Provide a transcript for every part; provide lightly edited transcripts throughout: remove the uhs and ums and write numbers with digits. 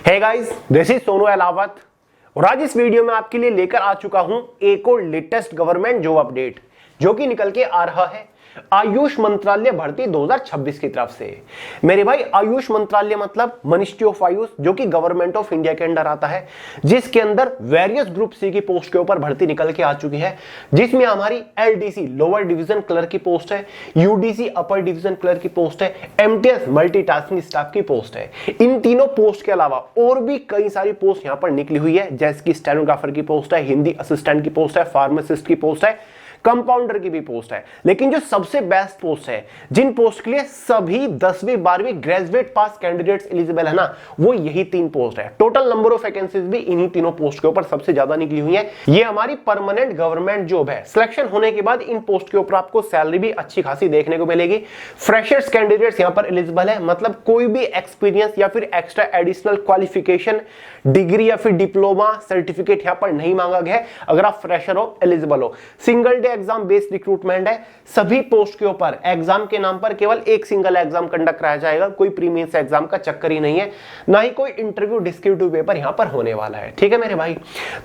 Hey guys, this is Sonu Ahlawat और आज इस वीडियो में आपके लिए लेकर आ चुका हूं एक और लेटेस्ट गवर्नमेंट जॉब अपडेट जो कि निकल के आ रहा है आयुष मंत्रालय भर्ती 2026 की तरफ से। मेरे भाई, आयुष मंत्रालय मतलब मिनिस्ट्री ऑफ आयुष, जो कि गवर्नमेंट ऑफ इंडिया के अंडर आता है, जिसके अंदर वेरियस ग्रुप सी की पोस्ट के ऊपर भर्ती निकल के आ चुकी है, जिसमें हमारी एलडीसी लोअर डिवीजन क्लर्क की पोस्ट है, यूडीसी अपर डिवीजन क्लर्क की पोस्ट है, एमटीएस मल्टीटास्किंग स्टाफ की पोस्ट है। इन तीनों पोस्ट के अलावा और भी कई सारी पोस्ट यहां पर निकली हुई है, जैसे कि स्टेनोग्राफर की पोस्ट है, हिंदी असिस्टेंट की पोस्ट है, फार्मासिस्ट की पोस्ट है, कंपाउंडर की भी पोस्ट है। लेकिन जो सबसे बेस्ट पोस्ट है, जिन पोस्ट के लिए सभी 10वीं 12वीं ग्रेजुएट पास कैंडिडेट्स एलिजिबल है ना, वो यही तीन पोस्ट है। टोटल नंबर ऑफ वैकेंसीज भी इन्हीं तीनों पोस्ट के ऊपर सबसे ज्यादा निकली हुई है। ये हमारी परमानेंट गवर्नमेंट जॉब है। सिलेक्शन होने के बाद इन पोस्ट के ऊपर आपको सैलरी भी अच्छी खासी देखने को मिलेगी। फ्रेशर्स कैंडिडेट्स यहां पर एलिजिबल है, मतलब कोई भी एक्सपीरियंस या फिर एक्स्ट्रा एडिशनल क्वालिफिकेशन, डिग्री या फिर डिप्लोमा सर्टिफिकेट यहां पर नहीं मांगा गया है। अगर आप फ्रेशर हो, एलिजिबल हो, single day exam based recruitment है। सभी पोस्ट के ऊपर एग्जाम के नाम पर केवल एक सिंगल एग्जाम कंडक्ट कराया जाएगा। कोई प्रीमियस एग्जाम का चक्कर ही नहीं है, ना ही कोई इंटरव्यू डिस्क्रिप्टिव पेपर यहां पर होने वाला है। ठीक है मेरे भाई,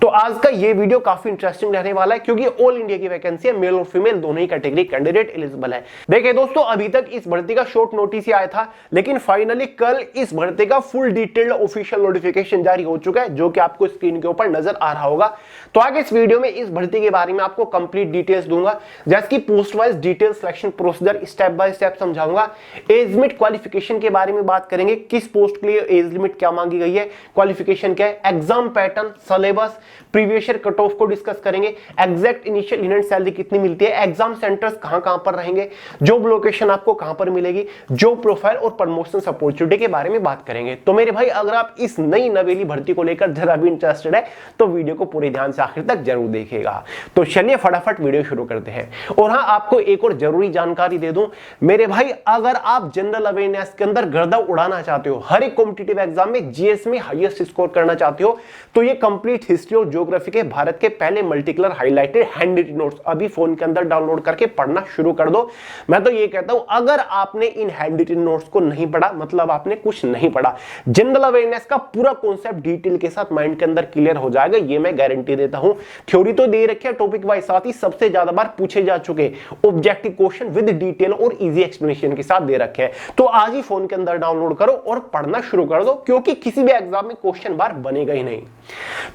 तो आज का ये वीडियो काफी इंटरेस्टिंग रहने वाला है, क्योंकि ऑल इंडिया की वैकेंसी है, मेल और फीमेल दोनों ही कैटेगरी कैंडिडेट एलिजिबल है। देखिए दोस्तों, अभी तक इस भर्ती का शॉर्ट नोटिस ही आया था, लेकिन फाइनली कल इस भर्ती का फुल डिटेल्ड ऑफिशियल नोटिफिकेशन जारी हो चुका है, जो कि आपको स्क्रीन के ऊपर नजर आ रहा होगा। तो आगे इस वीडियो में इस भर्ती के बारे में आपको कंप्लीट डिटेल्स दूंगा, जैसे कि post wise detail selection procedure step by step समझाऊंगा। एज लिमिट क्वालिफिकेशन के बारे में बात करेंगे, किस पोस्ट के लिए एज लिमिट क्या मांगी गई है, क्वालिफिकेशन क्या है, exam pattern, syllabus, previous year cut off को डिस्कस करेंगे, एग्जैक्ट इनिशियल यूनिट सैलरी कितनी मिलती है, एग्जाम सेंटर्स कहां पर रहेंगे, जॉब लोकेशन आपको कहां पर मिलेगी, जॉब प्रोफाइल और प्रमोशन अपॉर्चुनिटी के बारे में बात करेंगे। तो मेरे भाई, अगर आप इस नई नवेली भर्ती को लेकर जरा भी इंटरेस्टेड है तो वीडियो को पूरे ध्यान से आखिर तक जरूर देखिएगा। तो चलिए फटाफट वीडियो शुरू करते हैं। और हाँ, आपको एक और जरूरी जानकारी दे दूं मेरे भाई, अगर आप जनरल अवेयरनेस के अंदर गर्दा उड़ाना चाहते हो, हर एक कॉम्पिटिटिव एग्जाम में जीएस में हाईएस्ट स्कोर करना चाहते हो, तो ये कंप्लीट हिस्ट्री और ज्योग्राफी के भारत के पहले multi colour highlighted hand written notes अभी फोन के अंदर डाउनलोड करके पढ़ना शुरू कर दो। मैं तो ये कहता हूं, अगर आपने इन हैंड रिटन नोट्स को नहीं पढ़ा, मतलब आपने कुछ नहीं पढ़ा। जनरल अवेयरनेस का पूरा कॉन्सेप्ट डिटेल के साथ माइंड के अंदर क्लियर हो जाएगा, ये मैं गारंटी देता हूं। थ्योरी तो दे रखी है टॉपिक वाइज, साथ ही सबसे ज्यादा बार पूछे जा चुके ऑब्जेक्टिव क्वेश्चन विद डिटेल और इजी एक्सप्लेनेशन के साथ दे रखे हैं। तो आज ही फोन के अंदर डाउनलोड करो और पढ़ना शुरू कर दो, क्योंकि किसी भी एग्जाम में क्वेश्चन बार बनेगा ही नहीं।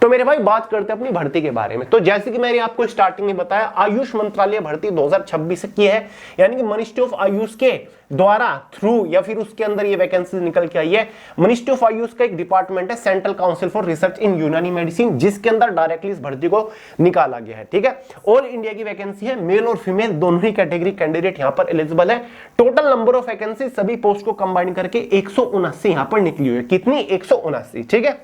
तो मेरे भाई, बात करते हैं अपनी भर्ती के बारे में। तो जैसे कि मैंने आपको स्टार्टिंग में बताया, आयुष मंत्रालय भर्ती 2026 की है, यानी कि मिनिस्ट्री ऑफ आयुष के द्वारा थ्रू या फिर उसके अंदर ये वैकेंसी निकल के आई है। मिनिस्ट्री ऑफ आयुष का एक डिपार्टमेंट है, सेंट्रल काउंसिल फॉर रिसर्च इन यूनानी मेडिसिन, जिसके अंदर डायरेक्टली इस भर्ती को निकाला गया है। ठीक है, ऑल इंडिया की वैकेंसी है, मेल और फीमेल दोनों ही कैटेगरी कैंडिडेट यहां पर एलिजिबल है। टोटल नंबर ऑफ वैकेंसी सभी पोस्ट को कंबाइन करके 179 यहां पर निकली हुई है। कितनी? 179। ठीक है,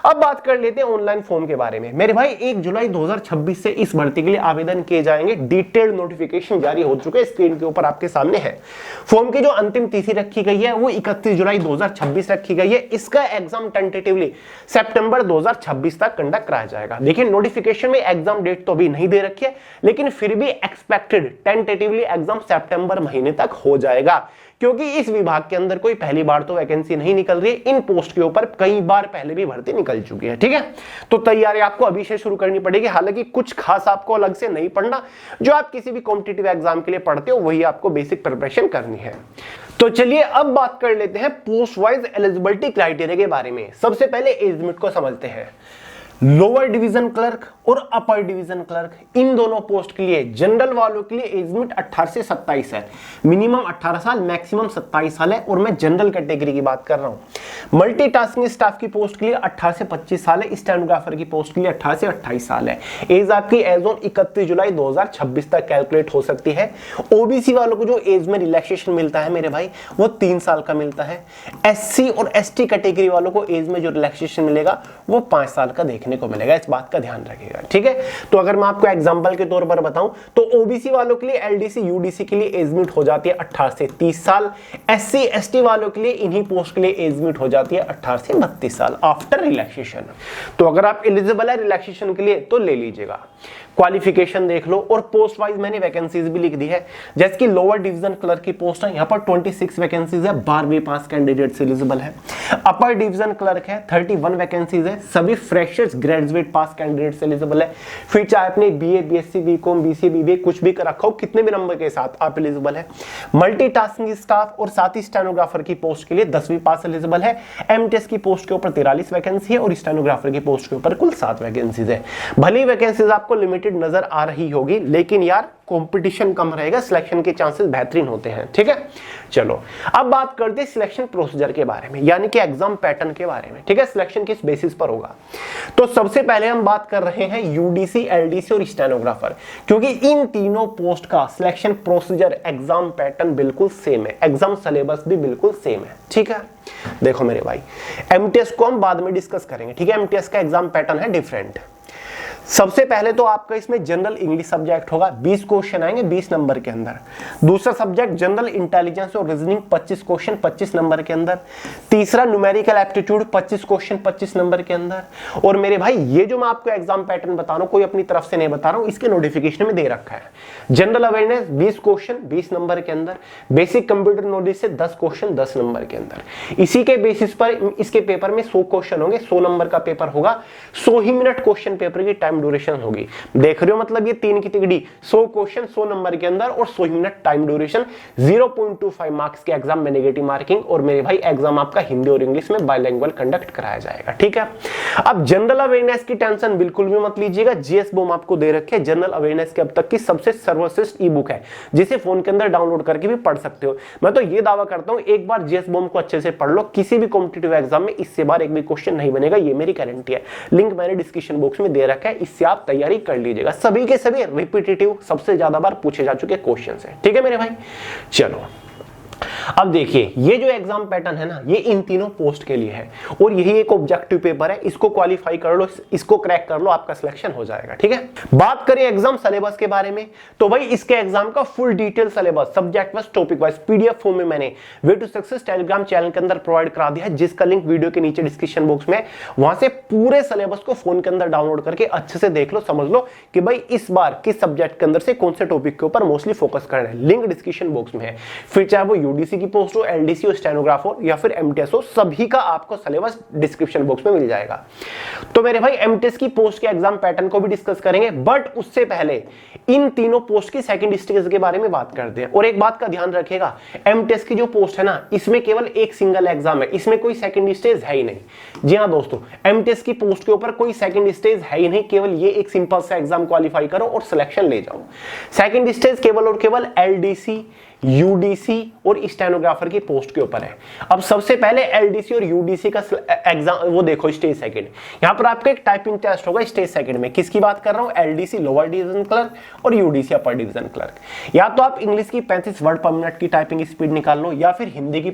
अब बात कर लेते हैं ऑनलाइन फॉर्म के बारे में। मेरे भाई, 1 जुलाई 2026 से इस भर्ती के लिए आवेदन किए जाएंगे। डिटेल्ड नोटिफिकेशन जारी हो चुके हैं, स्क्रीन के ऊपर आपके सामने है। फॉर्म की जो अंतिम तिथि रखी गई है वो 31 जुलाई 2026 रखी गई है। इसका एग्जाम टेंटेटिवली सितंबर 2026 तक कंडक्ट कराया जाएगा। देखिए, नोटिफिकेशन में एग्जाम डेट तो अभी नहीं दे रखी है, लेकिन फिर भी एक्सपेक्टेड टेंटेटिवली एग्जाम सितंबर महीने तक हो जाएगा, क्योंकि इस विभाग के अंदर कोई पहली बार तो वैकेंसी नहीं निकल रही है। इन पोस्ट के ऊपर कई बार पहले भी भर्ती निकल चुकी है। ठीक है, तो तैयारी आपको अभी से शुरू करनी पड़ेगी। हालांकि कुछ खास आपको अलग से नहीं पढ़ना, जो आप किसी भी कॉम्पिटिटिव एग्जाम के लिए पढ़ते हो वही आपको बेसिक प्रिपरेशन करनी है। तो चलिए अब बात कर लेते हैं पोस्ट वाइज एलिजिबिलिटी क्राइटेरिया के बारे में। सबसे पहले एज लिमिट को समझते हैं। लोअर डिवीजन क्लर्क और अपर डिवीजन क्लर्क, इन दोनों पोस्ट के लिए जनरल वालों के लिए एज लिमिट 18 से 27 है। मिनिमम 18 साल, मैक्सिमम 27 साल है, और मैं जनरल कैटेगरी की बात कर रहा हूं। मल्टीटास्किंग स्टाफ की पोस्ट के लिए 18 से 25 साल है। स्टेनोग्राफर की पोस्ट के लिए 18 से 28 साल है। एज आपकी एज ऑन 31 जुलाई 2026 तक कैलकुलेट हो सकती है। ओबीसी वालों को जो एज में रिलैक्सेशन मिलता है मेरे भाई, वो 3 साल का मिलता है। एससी और एसटी कैटेगरी वालों को एज में जो रिलैक्सेशन मिलेगा वो 5 साल का देखने को मिलेगा। इस बात का ध्यान रखिएगा। जाएगा। ठीक है, तो अगर मैं आपको एग्जांपल के तौर पर बताऊं तो ओबीसी वालों के लिए एलडीसी यूडीसी के लिए एज लिमिट हो जाती है 18 से 30 साल, एससी एसटी वालों के लिए इन्हीं पोस्ट के लिए एज लिमिट हो जाती है 18 से 32 साल आफ्टर रिलैक्सेशन। तो अगर आप एलिजिबल है रिलैक्सेशन के लिए तो ले लीजिएगा। क्वालिफिकेशन देख लो, और पोस्ट वाइज मैंने वैकेंसीज भी लिख दी है, जैसे कि लोअर डिवीजन क्लर्क की पोस्ट है, यहाँ पर 26 वैकेंसीज है, 12वीं पास कैंडिडेट्स एलिजिबल है। अपर डिवीजन क्लर्क है 31 वैकेंसीज है, सभी freshers graduate pass candidates eligible है। फिर चाहे अपने BA BSc BCom BCA BBA कुछ भी कर रखा हो, कितने भी नंबर के साथ आप एलिजिबल है। मल्टीटास्किंग स्टाफ और साथ ही स्टेनोग्राफर की पोस्ट के लिए 10वीं पास एलिजिबल है। एमटीएस की पोस्ट के ऊपर 43 वैकेंसी है और स्टेनोग्राफर की पोस्ट के ऊपर कुल 7 वैकेंसीज है। भली वैकेंसीज आपको लिमिटेड नजर आ रही होगी, लेकिन यार कंपटीशन कम रहेगा, सिलेक्शन के चांसेस बेहतरीन होते हैं। ठीक है, चलो अब बात करते हैं सिलेक्शन प्रोसीजर के बारे में, यानी कि एग्जाम पैटर्न के बारे में। ठीक है, सिलेक्शन किस बेसिस पर होगा, तो सबसे पहले हम बात कर रहे हैं यूडीसी एलडीसी और स्टेनोग्राफर, क्योंकि इन तीनों पोस्ट का सिलेक्शन प्रोसीजर एग्जाम पैटर्न बिल्कुल सेम है, एग्जाम सिलेबस भी बिल्कुल सेम है। ठीक है, देखो मेरे भाई, एमटीएस को हम बाद में डिस्कस करेंगे। ठीक है, एमटीएस का एग्जाम पैटर्न है डिफरेंट। सबसे पहले तो आपका इसमें जनरल इंग्लिश सब्जेक्ट होगा, 20 क्वेश्चन आएंगे 20 नंबर के अंदर। दूसरा सब्जेक्ट जनरल इंटेलिजेंस और रीजनिंग 25 क्वेश्चन 25 नंबर के अंदर। तीसरा न्यूमेरिकल एप्टीट्यूड 25 क्वेश्चन 25 नंबर के अंदर। और मेरे भाई ये जो मैं आपको एग्जाम पैटर्न बता रहा हूं, कोई अपनी तरफ से नहीं बता रहा हूं, इसके नोटिफिकेशन में दे रखा है। जनरल अवेयरनेस 20 क्वेश्चन 20 नंबर के अंदर, बेसिक कंप्यूटर नॉलेज से 10 क्वेश्चन 10 नंबर के अंदर। इसी के बेसिस पर इसके पेपर में 100 क्वेश्चन होंगे, 100 नंबर का पेपर होगा, 100 ही मिनट क्वेश्चन पेपर की टाइम ड्यूरेशन होगी। देख रहे हो, मतलब ये 3 की तिगड़ी, 100 क्वेश्चन 100 नंबर के अंदर और 100 मिनट टाइम ड्यूरेशन। 0.25 मार्क्स के एग्जाम में नेगेटिव मार्किंग। और मेरे भाई एग्जाम आपका हिंदी और इंग्लिश में बाइलिंगुअल कंडक्ट कराया जाएगा। ठीक है, अब जनरल अवेयरनेस की टेंशन बिल्कुल भी मत लीजिएगा, जीएस बूम आपको दे रखे। जनरल अवेयरनेस की अब तक की सबसे सर्वश्रेष्ठ ई बुक है, जिसे फोन के अंदर डाउनलोड करके भी पढ़ सकते हो। मैं तो ये दावा करता हूं, एक बार जीएस बूम को अच्छे से पढ़ लो, किसी भी कॉम्पिटिटिव एग्जाम में इससे बार एक भी क्वेश्चन नहीं बनेगा, ये मेरी गारंटी है। लिंक मैंने डिस्क्रिप्शन बॉक्स में दे रखा है, इससे आप तैयारी कर लीजिएगा। सभी के सभी रिपीटेटिव सबसे ज्यादा बार पूछे जा चुके क्वेश्चंस हैं। ठीक है मेरे भाई, चलो अब देखिए, ये जो एग्जाम पैटर्न है ना, ये इन तीनों पोस्ट के लिए है और यही एक ऑब्जेक्टिव पेपर है। इसको क्वालिफाई कर लो, इसको क्रैक कर लो, आपका सिलेक्शन हो जाएगा। ठीक है, बात करें एग्जाम सिलेबस के बारे में, तो भाई इसके एग्जाम का full detail syllabus subject wise topic wise PDF form में मैंने way to success Telegram channel के अंदर प्रोवाइड करा दिया है, जिसका लिंक वीडियो के नीचे डिस्क्रिप्शन बॉक्स में। वहां से पूरे सिलेबस को फोन के अंदर डाउनलोड करके अच्छे से देख लो, समझ लो कि भाई इस बार किस सब्जेक्ट के अंदर से कौन से टॉपिक के ऊपर मोस्टली फोकस करना है। लिंक डिस्क्रिप्शन बॉक्स में है। फिर चाहे वो यूडीसी की पोस्ट हो, एलडीसी हो, स्टेनोग्राफर या फिर एमटीएस हो, सभी का आपको सिलेबस डिस्क्रिप्शन बॉक्स में मिल जाएगा। तो मेरे भाई एमटीएस की पोस्ट के एग्जाम पैटर्न को भी डिस्कस करेंगे, बट उससे पहले इन तीनों पोस्ट की सेकंड स्टेज के बारे में बात करते हैं। और एक बात का ध्यान रखिएगा, एमटीएस की जो पोस्ट है ना, इसमें केवल एक सिंगल एग्जाम है, इसमें कोई सेकंड स्टेज है ही नहीं। जी हां दोस्तों, एमटीएस की पोस्ट के ऊपर कोई सेकंड स्टेज है ही नहीं, केवल ये एक सिंपल सा एग्जाम क्वालिफाई करो और सिलेक्शन ले जाओ। सेकंड स्टेज केवल और केवल एलडीसी, यूडीसी और स्टेनोग्राफर की पोस्ट के ऊपर है। अब सबसे पहले एलडीसी और यूडीसी का एग्जाम वो देखो, स्टेज सेकंड। यहां पर आपका एक टाइपिंग टेस्ट होगा स्टेज सेकंड में। किसकी बात कर रहा हूं, एलडीसी लोअर डिवीजन क्लर्क और यूडीसी अपर डिवीजन क्लर्क। या तो आप इंग्लिश की 35 वर्ड पर मिनट की टाइपिंग स्पीड निकाल लो, या फिर हिंदी की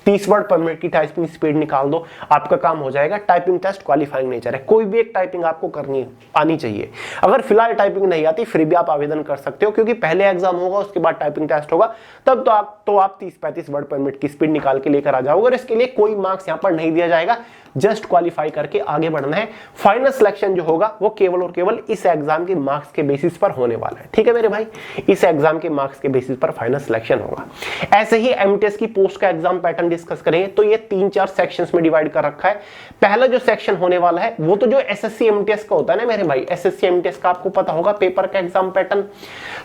30 वर्ड पर मिनट की टाइपिंग स्पीड निकाल दो, आपका काम हो जाएगा। टाइपिंग टेस्ट क्वालिफाइंग नेचर है, कोई भी एक टाइपिंग आपको करनी आनी चाहिए। अगर फिलहाल टाइपिंग नहीं आती फिर भी आप आवेदन कर सकते हो, क्योंकि पहले एग्जाम होगा उसके बाद टाइपिंग टेस्ट होगा, तब तो आप 30-35 वर्ड पर मिनट की स्पीड निकाल के लेकर आ जाओगे। और इसके लिए कोई मार्क्स यहां पर नहीं दिया जाएगा, जस्ट क्वालिफाई करके आगे बढ़ना है। फाइनल सिलेक्शन जो होगा वो केवल और केवल इस एग्जाम के मार्क्स के बेसिस पर होने वाला है। ठीक है मेरे भाई, इस एग्जाम के मार्क्स के बेसिस पर फाइनल सिलेक्शन होगा। ऐसे ही एमटीएस की पोस्ट का एग्जाम पैटर्न डिस्कस करेंगे, तो ये 3-4 सेक्शंस में डिवाइड कर रखा है। पहला जो सेक्शन होने वाला है वो तो जो एसएससी एमटीएस का होता है ना मेरे भाई, एसएससी एमटीएस का आपको पता होगा पेपर का एग्जाम पैटर्न।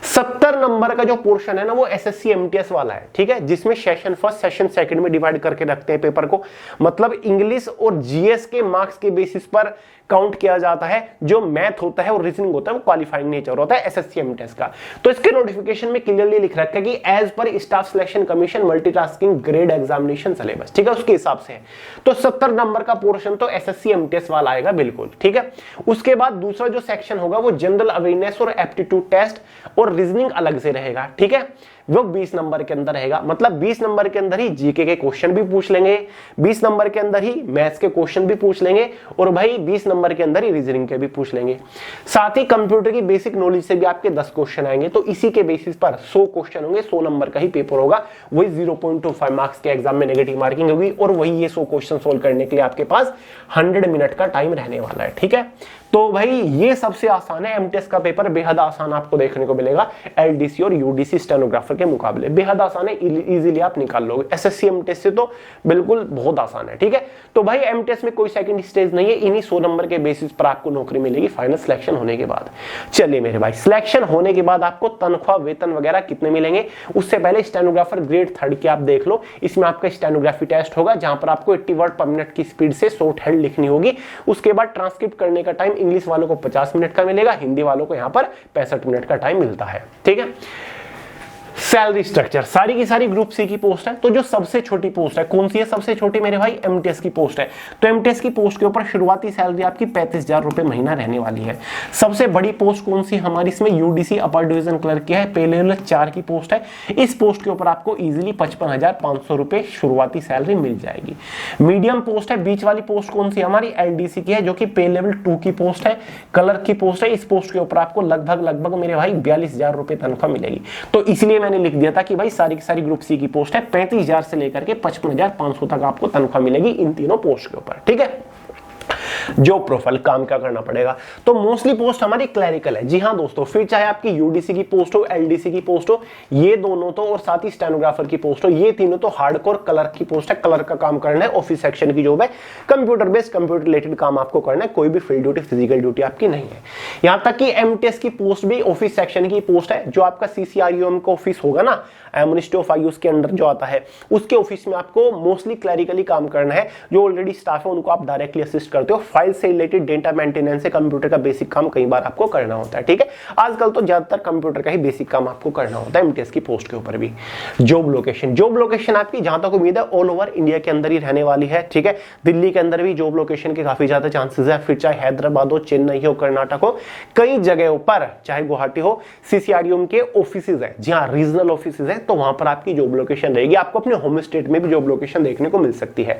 70 नंबर का जो पोर्शन है ना, वो एसएससी एमटीएस वाला है। ठीक है, जिसमें सेशन फर्स्ट सेशन सेकंड में डिवाइड करके रखते हैं पेपर को। मतलब इंग्लिश और जीएस के मार्क्स के बेसिस पर काउंट किया जाता है। जो मैथ होता है और रीजनिंग होता है वो क्वालिफाइंग नेचर होता है एसएससी एमटीएस का। तो इसके नोटिफिकेशन में क्लियरली लिख रखा है कि as per staff selection commission multitasking grade examination syllabus. ठीक है, उसके हिसाब से है। तो 70 नंबर का पोर्शन तो एसएससी एमटीएस वाला आएगा बिल्कुल। ठीक है, उसके बाद दूसरा जो सेक्शन होगा वो जनरल अवेयरनेस और एप्टीट्यूड टेस्ट और रीजनिंग अलग से रहेगा। ठीक है, वो 20 नंबर के अंदर रहेगा। मतलब 20 नंबर के अंदर ही जीके के क्वेश्चन भी पूछ लेंगे, 20 नंबर के अंदर ही मैथ्स के क्वेश्चन भी पूछ लेंगे, और भाई 20 नंबर के अंदर ही रीजनिंग के भी पूछ लेंगे। साथ ही कंप्यूटर की बेसिक नॉलेज से भी आपके 10 क्वेश्चन आएंगे। तो इसी के बेसिस पर 100 क्वेश्चन होंगे, 100 नंबर का ही पेपर होगा, वही 0.25 मार्क्स के एग्जाम में नेगेटिव मार्किंग होगी, और वही ये 100 क्वेश्चन सोल्व करने के लिए आपके पास 100 मिनट का टाइम रहने वाला है। ठीक है, तो भाई ये सबसे आसान है। एमटीएस का पेपर बेहद आसान आपको देखने को मिलेगा एलडीसी और यूडीसी स्टेनोग्राफर के मुकाबले, बेहद आसान है, इजीली आप निकाल लोगे। एसएससी एमटीएस से तो बिल्कुल बहुत आसान है। ठीक है, तो भाई एमटीएस में कोई सेकंड स्टेज नहीं है, इन्हीं 100 नंबर के बेसिस पर आपको नौकरी मिलेगी फाइनल सिलेक्शन होने के बाद। चलिए मेरे भाई, सिलेक्शन होने के बाद आपको तनख्वाह वेतन वगैरह कितने मिलेंगे, उससे पहले स्टेनोग्राफर ग्रेड 3 की आप देख लो। इसमें आपका स्टेनोग्राफी टेस्ट होगा, जहां पर आपको 80 वर्ड पर मिनट की स्पीड से शॉर्ट हैंड लिखनी होगी। उसके बाद ट्रांसक्रिप्ट करने का टाइम इंग्लिश वालों को 50 मिनट का मिलेगा, हिंदी वालों को यहां पर 65 मिनट का टाइम मिलता है। ठीक है, सैलरी स्ट्रक्चर सारी की सारी ग्रुप सी की पोस्ट है। तो जो सबसे छोटी पोस्ट है, कौन सी है सबसे छोटी मेरे भाई, एमटीएस की पोस्ट है। तो एमटीएस की पोस्ट के ऊपर शुरुआती सैलरी आपकी 35,000 रुपए महीना रहने वाली है। सबसे बड़ी पोस्ट कौन सी हमारी, इसमें यूडीसी अपर डिवीजन क्लर्क की है, पे लेवल 4 की पोस्ट है। इस पोस्ट के ऊपर आपको इजीली 55,500 रुपए शुरुआती सैलरी मिल जाएगी। मीडियम पोस्ट है, बीच वाली पोस्ट कौन सी हमारी, एलडीसी की है, जो कि पे लेवल 2 की पोस्ट है, क्लर्क की पोस्ट है। इस पोस्ट के ऊपर आपको लगभग मेरे भाई 42,000 रुपए तनख्वाह मिलेगी। तो इसलिए मैंने लिख दिया था कि भाई सारी की सारी ग्रुप सी की पोस्ट है, 35,000 से लेकर के 55,500 तक आपको तनख्वाह मिलेगी इन तीनों पोस्ट के ऊपर। ठीक है, जॉब प्रोफाइल, काम क्या करना पड़ेगा, तो मोस्टली पोस्ट हमारी क्लरिकल है। जी हाँ दोस्तों, फिर चाहे आपकी यूडीसी की पोस्ट हो, एलडीसी की पोस्ट हो, ये दोनों तो, और साथ ही स्टेनोग्राफर की पोस्ट हो, ये तीनों तो हार्डकोर क्लर्क की पोस्ट है। क्लर्क का काम करना है, ऑफिस सेक्शन की जॉब है, कंप्यूटर बेस्ड कंप्यूटर रिलेटेड काम आपको करना है, कोई भी फील्ड ड्यूटी फिजिकल ड्यूटी आपकी नहीं है। यहां तक कि एमटीएस की पोस्ट भी ऑफिस सेक्शन की पोस्ट है। जो आपका सीसीआरयूएम का ऑफिस होगा ना, मिनिस्ट्री ऑफ आयुष के अंडर जो आता है, उसके ऑफिस में आपको मोस्टली क्लरिकली काम करना है। जो ऑलरेडी स्टाफ है उनको आप डायरेक्टली असिस्ट करते हो। फाइल से रिलेटेड डेटा मेंटेनेंस से कंप्यूटर का बेसिक काम कई बार आपको करना होता है। ठीक है, आजकल तो ज्यादातर कंप्यूटर का ही बेसिक काम आपको करना होता है एमटीएस की पोस्ट के ऊपर भी। जॉब लोकेशन आपकी जहां तक उम्मीद है ऑल ओवर इंडिया के अंदर ही रहने वाली है। ठीक है, दिल्ली के अंदर भी जॉब लोकेशन के काफी ज्यादा चांसेस है। फिर चाहे हैदराबाद हो, चेन्नई हो, कर्नाटक हो, कई जगहों पर, चाहे गुवाहाटी हो, सीसीआरयूएम के ऑफिसेज है, जी हाँ रीजनल ऑफिसेज है, तो वहां पर आपकी जॉब लोकेशन रहेगी। आपको अपने होम स्टेट में भी जॉब लोकेशन देखने को मिल सकती है।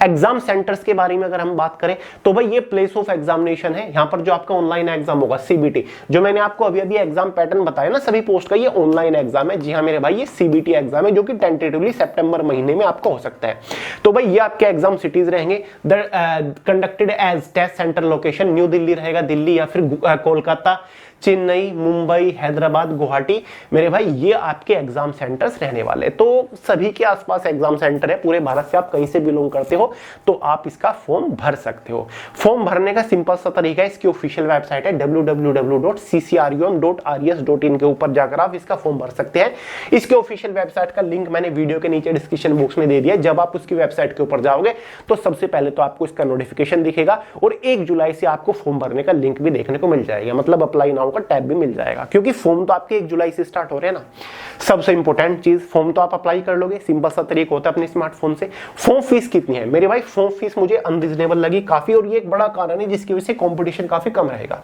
एग्जाम सेंटर्स के बारे में अगर हम बात करें तो भाई ये प्लेस ऑफ एग्जामिनेशन है। यहां पर जो आपका ऑनलाइन एग्जाम होगा सीबीटी, जो मैंने आपको अभी एग्जाम पैटर्न बताया ना सभी पोस्ट का, ये ऑनलाइन एग्जाम है। जी हाँ मेरे भाई, ये सीबीटी एग्जाम है, जो कि टेंटेटिवली सितंबर महीने में आपको हो सकता है। तो भाई ये आपके एग्जाम सिटीज रहेंगे, conducted as test centre location new Delhi रहेगा, दिल्ली या फिर कोलकाता, चेन्नई, मुंबई, हैदराबाद, गुवाहाटी, मेरे भाई ये आपके एग्जाम सेंटर्स रहने वाले। तो सभी के आसपास एग्जाम सेंटर है, पूरे भारत से आप कहीं से बिलोंग करते हो तो आप इसका फॉर्म भर सकते हो। फॉर्म भरने का सिंपल सा तरीका है, इसकी ऑफिशियल वेबसाइट है www.ccrum.res.in के ऊपर जाकर आप इसका फॉर्म भर सकते हैं। इसके ऑफिशियल वेबसाइट का लिंक मैंने वीडियो के नीचे डिस्क्रिप्शन बॉक्स में दे दिया। जब आप उसकी वेबसाइट के ऊपर जाओगे तो सबसे पहले तो आपको इसका नोटिफिकेशन दिखेगा, और 1 जुलाई से आपको फॉर्म भरने का लिंक भी देखने को मिल जाएगा, मतलब अप्लाई नाउ का टैब भी मिल जाएगा, क्योंकि फॉर्म तो आपके 1 जुलाई से स्टार्ट हो रहे हैं ना। सबसे इंपॉर्टेंट चीज, फॉर्म तो आप अप्लाई कर लोगे, सिंपल सा तरीका होता है अपने स्मार्टफोन से। फॉर्म फीस कितनी है मेरे भाई, फॉर्म फीस मुझे अनरीजनेबल लगी काफी, और ये एक बड़ा कारण है जिसकी वजह से कंपटीशन काफी कम रहेगा।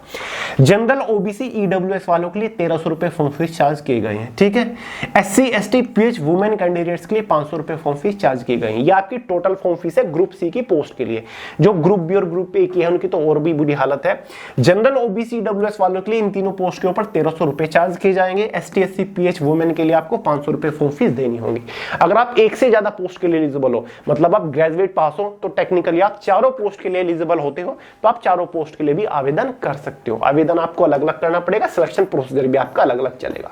जनरल ओबीसी ईडब्ल्यूएस वालों के लिए 1300 रुपए फॉर्म फीस चार्ज किए गए हैं। ठीक है, SC ST pH women candidates के लिए 500 रुपए फॉर्म फीस चार्ज की गई है। ये आपकी टोटल फॉर्म फीस है ग्रुप सी की पोस्ट के लिए। जो ग्रुप बी और ग्रुप ए की है उनकी तो और भी बुरी हालत है। जनरल ओबीसी ईडब्ल्यूएस वालों के लिए इन तीनों पोस्ट के ऊपर 1300 रुपए चार्ज किए जाएंगे। एसटी एससी पीएच वुमेन के लिए आपको 500 रुपए फॉर्म फीस देनी होगी। अगर आप एक से ज्यादा पोस्ट के लिए एलिजिबल हो, मतलब आप ग्रेजुएट पास हो, तो टेक्निकली आप चारों पोस्ट के लिए एलिजिबल होते हो, तो आप चारों पोस्ट के लिए भी आवेदन कर सकते हो। आवेदन आपको अलग अलग करना पड़ेगा, सिलेक्शन प्रोसीजर भी आपका अलग अलग चलेगा।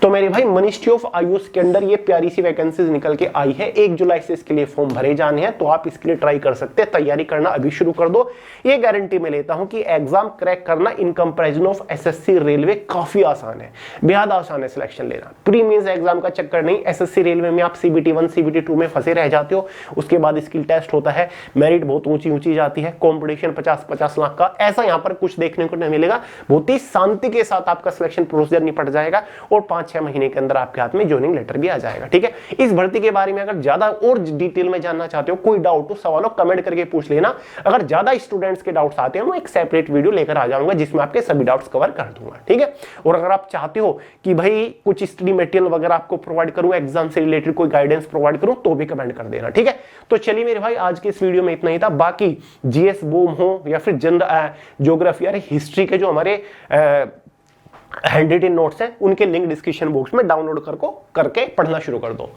तो मेरे भाई मिनिस्ट्री ऑफ आयुष के अंदर ये प्यारी सी वैकेंसीज निकल के आई है। 1 जुलाई से इसके लिए फॉर्म भरे जाने हैं, तो आप इसके लिए ट्राई कर सकते हैं। तैयारी करना अभी शुरू कर दो। ये गारंटी मैं लेता हूं कि एग्जाम क्रैक करना in comparison of SSC railway काफी आसान है, बेहद आसान है सिलेक्शन लेना। प्री मेंस एग्जाम का चक्कर नहीं। एसएससी रेलवे में आप सीबीटी 1 सीबीटी 2 में फंसे रह जाते हो, उसके बाद स्किल टेस्ट होता है, मेरिट बहुत ऊंची जाती है, कंपटीशन 50-50 लाख का, ऐसा यहां पर कुछ देखने को नहीं मिलेगा। बहुत ही शांति के साथ आपका सिलेक्शन प्रोसीजर निपट जाएगा, और 5-6 महीने के अंदर आपके हाथ में ज्वाइनिंग लेटर भी आ जाएगा। ठीक है, इस भर्ती के बारे में अगर ज्यादा और डिटेल में जानना चाहते हो, कोई डाउट हो, सवाल हो, कमेंट करके पूछ लेना। अगर ज्यादा स्टूडेंट्स के डाउट्स आते हैं, मैं एक सेपरेट वीडियो लेकर आ जाऊंगा जिसमें आपके सभी डाउट्स कवर कर दूंगा, ठीक है। और अगर आप चाहते हो कि भाई कुछ स्टडी मटेरियल वगैरह आपको प्रोवाइड करूं, एग्जाम से रिलेटेड कोई गाइडेंस प्रोवाइड करूं, तो भी कमेंट कर देना, ठीक है। तो चलिए मेरे भाई आज के इस वीडियो में इतना ही था। बाकी जीएस बूम हो या फिर जनरल ज्योग्राफी या हिस्ट्री के जो हमारे हैंड रिटन नोट्स हैं उनके लिंक डिस्क्रिप्शन बॉक्स में डाउनलोड करके पढ़ना शुरू कर दो।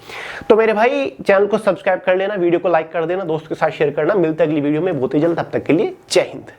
तो मेरे भाई चैनल को सब्सक्राइब कर लेना, वीडियो को लाइक कर देना, दोस्तों के साथ शेयर करना। मिलते हैं अगली वीडियो में बहुत ही जल्द, तब तक के लिए जय हिंद।